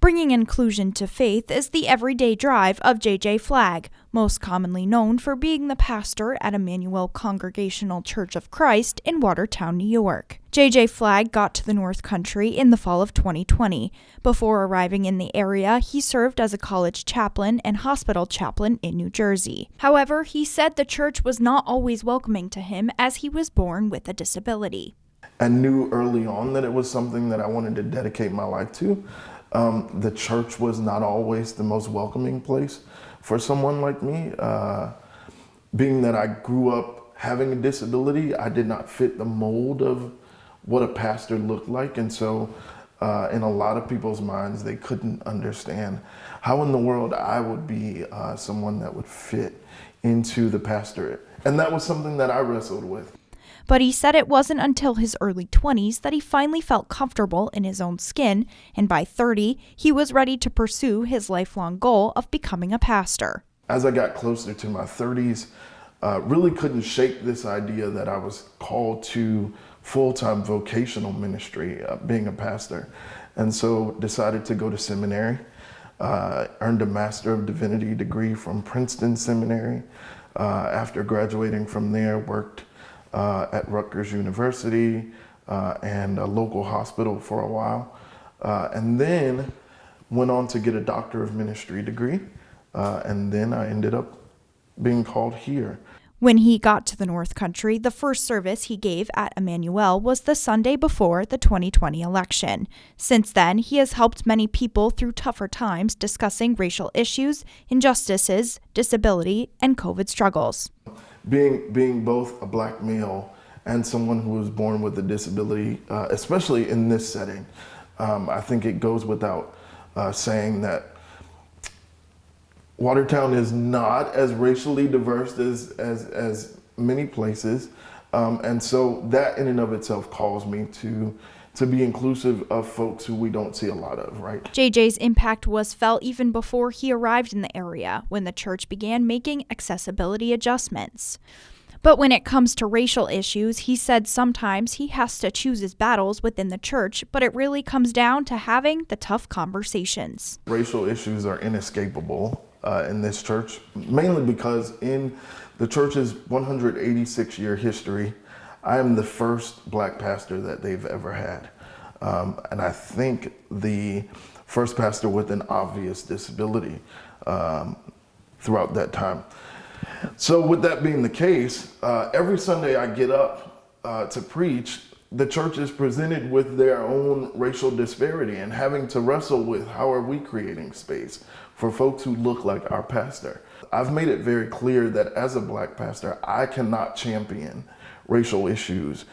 Bringing inclusion to faith is the everyday drive of J.J. Flagg, most commonly known for being the pastor at Emmanuel Congregational Church of Christ in Watertown, New York. J.J. Flagg got to the North Country in the fall of 2020. Before arriving in the area, he served as a college chaplain and hospital chaplain in New Jersey. However, he said the church was not always welcoming to him as he was born with a disability. I knew early on that it was something that I wanted to dedicate my life to. The church was not always the most welcoming place for someone like me. Being that I grew up having a disability, I did not fit the mold of what a pastor looked like. And so in a lot of people's minds, they couldn't understand how in the world I would be someone that would fit into the pastorate. And that was something that I wrestled with. But he said it wasn't until his early 20s that he finally felt comfortable in his own skin, and by 30, he was ready to pursue his lifelong goal of becoming a pastor. As I got closer to my 30s, really couldn't shake this idea that I was called to full-time vocational ministry, being a pastor. And so decided to go to seminary, earned a Master of Divinity degree from Princeton Seminary. After graduating from there, worked at Rutgers University and a local hospital for a while, and then went on to get a Doctor of Ministry degree, and then I ended up being called here. When he got to the North Country, the first service he gave at Emmanuel was the Sunday before the 2020 election. Since then, he has helped many people through tougher times discussing racial issues, injustices, disability, and COVID struggles. Being both a black male and someone who was born with a disability, especially in this setting, I think it goes without saying that Watertown is not as racially diverse as many places, and so that in and of itself calls me to be inclusive of folks who we don't see a lot of, right? JJ's impact was felt even before he arrived in the area, when the church began making accessibility adjustments. But when it comes to racial issues, he said sometimes he has to choose his battles within the church, but it really comes down to having the tough conversations. Racial issues are inescapable in this church, mainly because in the church's 186-year history, I am the first black pastor that they've ever had. And I think the first pastor with an obvious disability throughout that time. So with that being the case, every Sunday I get up to preach, the church is presented with their own racial disparity and having to wrestle with how are we creating space for folks who look like our pastor. I've made it very clear that as a black pastor, I cannot champion racial issues.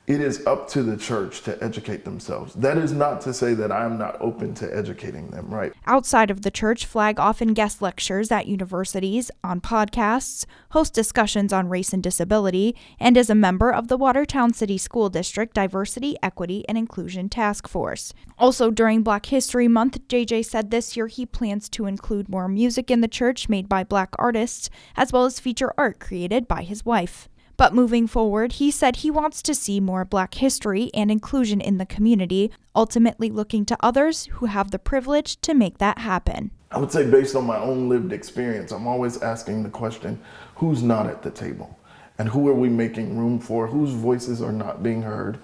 It is up to the church to educate themselves. That is not to say that I'm not open to educating them, right? Outside of the church, Flagg often guest lectures at universities, on podcasts, hosts discussions on race and disability, and is a member of the Watertown City School District Diversity, Equity, and Inclusion Task Force. Also, during Black History Month, JJ said this year he plans to include more music in the church made by black artists, as well as feature art created by his wife. But moving forward, he said he wants to see more Black history and inclusion in the community, ultimately looking to others who have the privilege to make that happen. I would say based on my own lived experience, I'm always asking the question, who's not at the table? And who are we making room for? Whose voices are not being heard?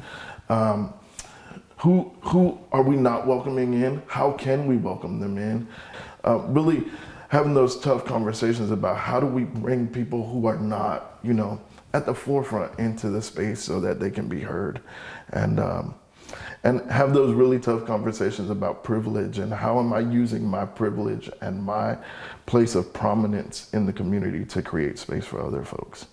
Who are we not welcoming in? How can we welcome them in? Really having those tough conversations about how do we bring people who are not, at the forefront into the space so that they can be heard, and have those really tough conversations about privilege and how am I using my privilege and my place of prominence in the community to create space for other folks.